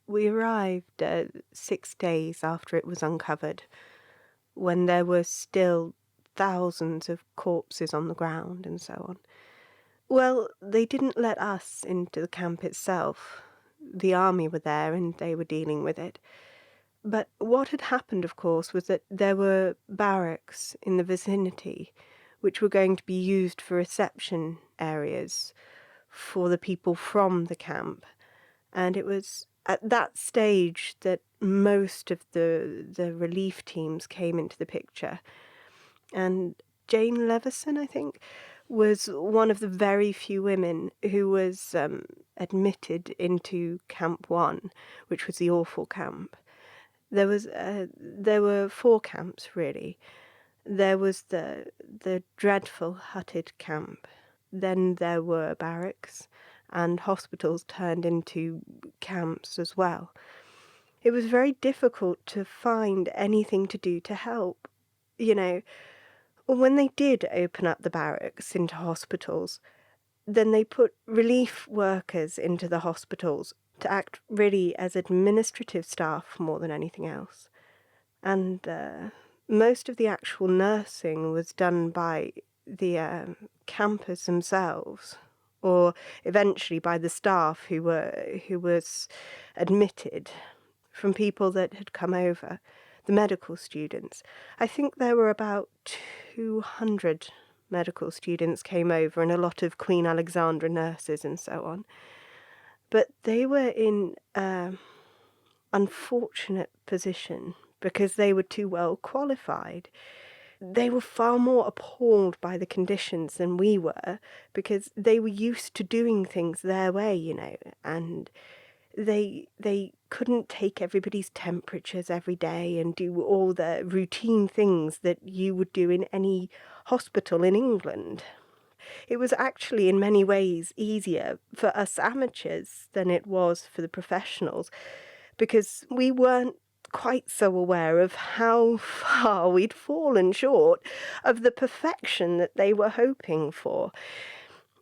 We arrived 6 days after it was uncovered, when there were still thousands of corpses on the ground and so on. Well, they didn't let us into the camp itself. The army were there and they were dealing with it. But what had happened, of course, was that there were barracks in the vicinity which were going to be used for reception areas for the people from the camp. And it was at that stage that most of the relief teams came into the picture. And Jane Levison, I think, was one of the very few women who was admitted into Camp 1, which was the awful camp. There were 4 camps, really. There was the dreadful hutted camp. Then there were barracks, and hospitals turned into camps as well. It was very difficult to find anything to do to help. When they did open up the barracks into hospitals, then they put relief workers into the hospitals to act really as administrative staff more than anything else. And most of the actual nursing was done by the campers themselves, or eventually by the staff who was admitted from people that had come over, the medical students. I think there were about 200 medical students came over and a lot of Queen Alexandra nurses and so on. But they were in an unfortunate position because they were too well qualified. They were far more appalled by the conditions than we were because they were used to doing things their way, and they couldn't take everybody's temperatures every day and do all the routine things that you would do in any hospital in England. It was actually in many ways easier for us amateurs than it was for the professionals because we weren't quite so aware of how far we'd fallen short of the perfection that they were hoping for.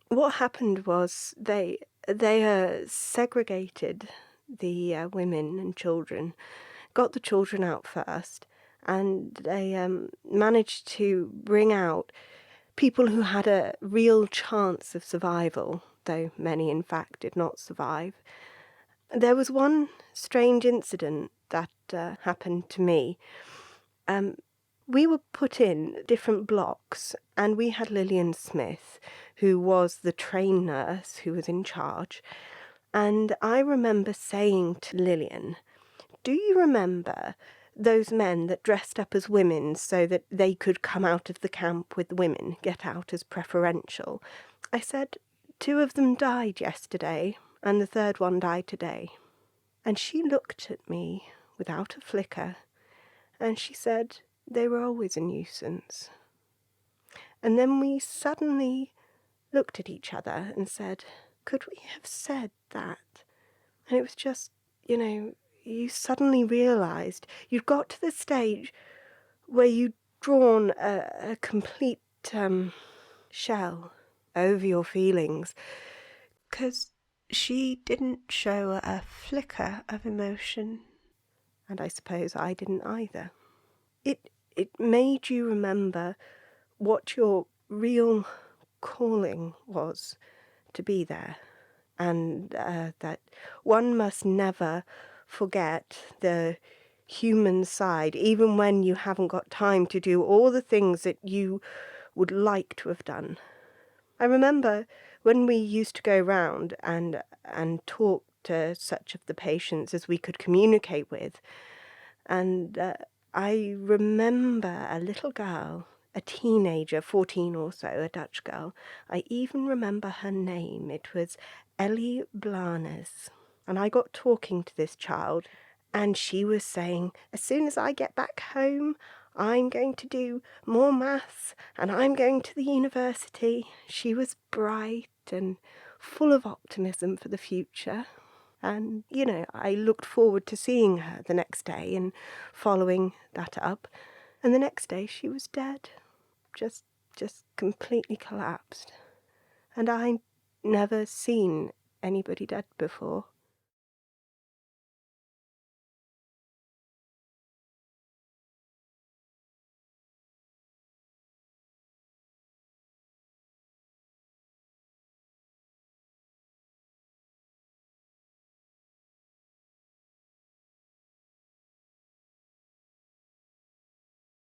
What happened was they segregated the women and children, got the children out first, and they managed to bring out people who had a real chance of survival, though many in fact did not survive. There was one strange incident that happened to me. We were put in different blocks, and we had Lillian Smith, who was the trained nurse who was in charge. And I remember saying to Lillian, "Do you remember those men that dressed up as women so that they could come out of the camp with women, get out as preferential?" I said, "2 of them died yesterday, and the 3rd one died today." And she looked at me without a flicker, and she said, "They were always a nuisance." And then we suddenly looked at each other and said, could we have said that? And it was just, you suddenly realised you'd got to the stage where you'd drawn a complete shell over your feelings, because she didn't show a flicker of emotion, and I suppose I didn't either. It made you remember what your real calling was to be there, and that one must never forget the human side, even when you haven't got time to do all the things that you would like to have done. I remember when we used to go round and talk to such of the patients as we could communicate with, and I remember a little girl, a teenager, 14 or so, a Dutch girl. I even remember her name. It was Ellie Blanes. And I got talking to this child, and she was saying, "As soon as I get back home, I'm going to do more maths, and I'm going to the university." She was bright and full of optimism for the future. And, I looked forward to seeing her the next day and following that up. And the next day she was dead. Just completely collapsed. And I'd never seen anybody dead before.